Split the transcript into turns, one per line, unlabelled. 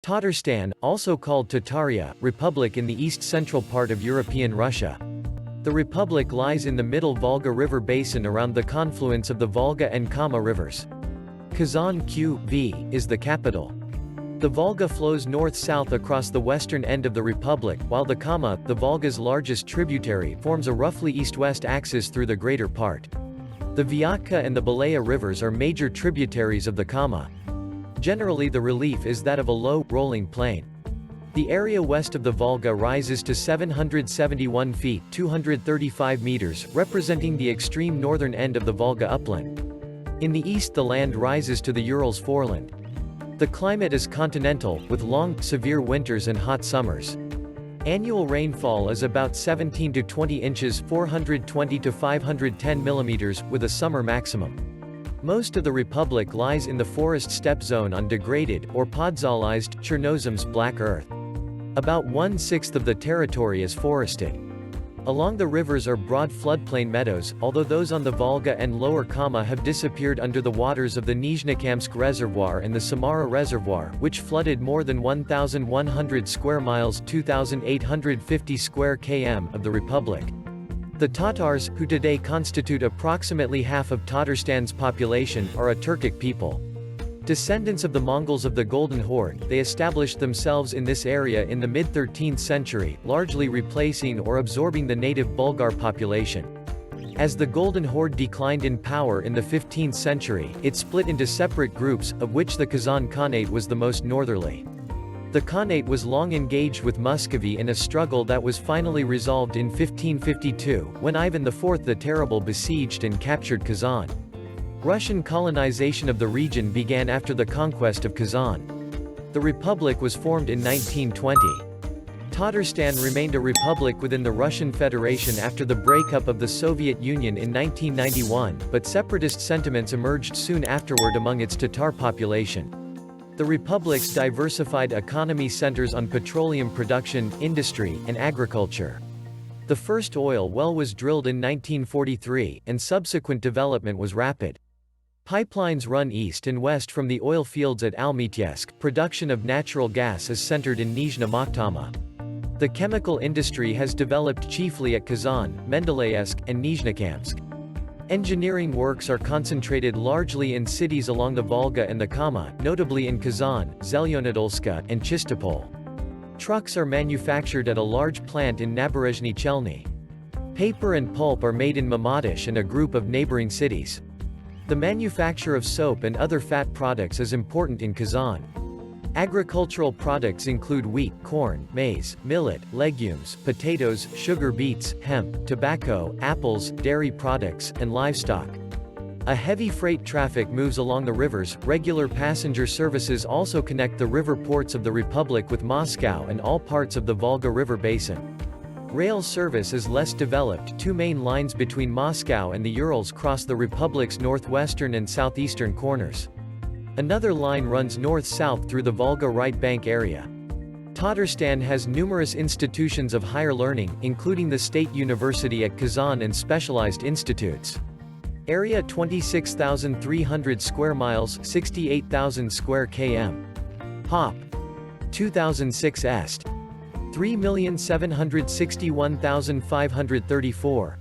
Tatarstan, also called Tataria, Republic in the east-central part of European Russia. The republic lies in the middle Volga River basin around the confluence of the Volga and Kama rivers. Kazan Q.V. is the capital. The Volga flows north-south across the western end of the republic, while the Kama, the Volga's largest tributary, forms a roughly east-west axis through the greater part. The Vyatka and the Belaya rivers are major tributaries of the Kama. Generally the relief is that of a low, rolling plain. The area west of the Volga rises to 771 feet 235 meters, representing the extreme northern end of the Volga upland. In the east the land rises to the Urals foreland. The climate is continental, with long, severe winters and hot summers. Annual rainfall is about 17 to 20 inches 420 to 510 millimeters, with a summer maximum. Most of the republic lies in the forest steppe zone on degraded, or podzolized, Chernozem's black earth. About 1/6 of the territory is forested. Along the rivers are broad floodplain meadows, although those on the Volga and Lower Kama have disappeared under the waters of the Nizhnekamsk Reservoir and the Samara Reservoir, which flooded more than 1,100 square miles 2,850 square km of the republic. The Tatars, who today constitute approximately half of Tatarstan's population, are a Turkic people. Descendants of the Mongols of the Golden Horde, they established themselves in this area in the mid-13th century, largely replacing or absorbing the native Bulgar population. As the Golden Horde declined in power in the 15th century, it split into separate groups, of which the Kazan Khanate was the most northerly. The Khanate was long engaged with Muscovy in a struggle that was finally resolved in 1552, when Ivan IV the Terrible besieged and captured Kazan. Russian colonization of the region began after the conquest of Kazan. The republic was formed in 1920. Tatarstan remained a republic within the Russian Federation after the breakup of the Soviet Union in 1991, but separatist sentiments emerged soon afterward among its Tatar population. The republic's diversified economy centers on petroleum production, industry, and agriculture. The first oil well was drilled in 1943, and subsequent development was rapid. Pipelines run east and west from the oil fields at Almytsk. Production of natural gas is centered in Nizhny Makhtama. The chemical industry has developed chiefly at Kazan, Mendelaysk, and Nizhnekamsk. Engineering works are concentrated largely in cities along the Volga and the Kama, notably in Kazan, Zelyonodolsk, and Chistopol. Trucks are manufactured at a large plant in Naberezhny Chelny. Paper and pulp are made in Mamadish and a group of neighboring cities. The manufacture of soap and other fat products is important in Kazan. Agricultural products include wheat, corn, maize, millet, legumes, potatoes, sugar beets, hemp, tobacco, apples, dairy products, and livestock. A heavy freight traffic moves along the rivers. Regular passenger services also connect the river ports of the republic with Moscow and all parts of the Volga River basin. Rail service is less developed. Two main lines between Moscow and the Urals cross the republic's northwestern and southeastern corners. Another line runs north-south through the Volga right bank area. Tatarstan has numerous institutions of higher learning, including the State University at Kazan and specialized institutes. Area 26,300 square miles 68,000 square km. Pop. 2006 Est. 3,761,534.